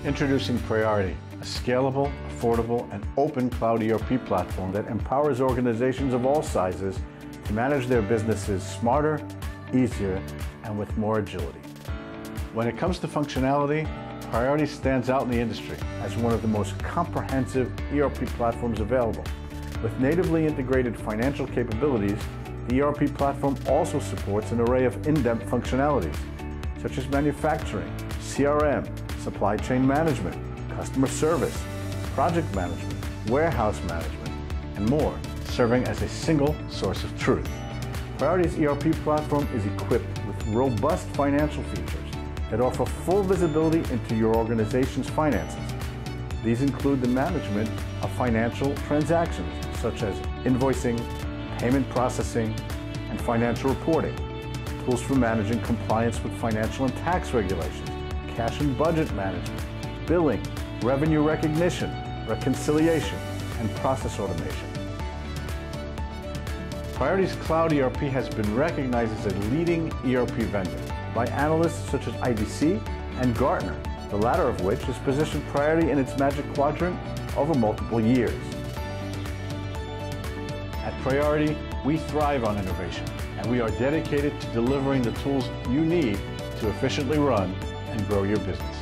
Introducing Priority, a scalable, affordable, and open cloud ERP platform that empowers organizations of all sizes to manage their businesses smarter, easier, and with more agility. When it comes to functionality, Priority stands out in the industry as one of the most comprehensive ERP platforms available. With natively integrated financial capabilities, the ERP platform also supports an array of in-depth functionalities, such as manufacturing, CRM, supply chain management, customer service, project management, warehouse management, and more, serving as a single source of truth. Priority's ERP platform is equipped with robust financial features that offer full visibility into your organization's finances. These include the management of financial transactions, such as invoicing, payment processing, and financial reporting, tools for managing compliance with financial and tax regulations, cash and budget management, billing, revenue recognition, reconciliation, and process automation. Priority's Cloud ERP has been recognized as a leading ERP vendor by analysts such as IDC and Gartner, the latter of which has positioned Priority in its Magic Quadrant over multiple years. At Priority, we thrive on innovation, and we are dedicated to delivering the tools you need to efficiently run and grow your business.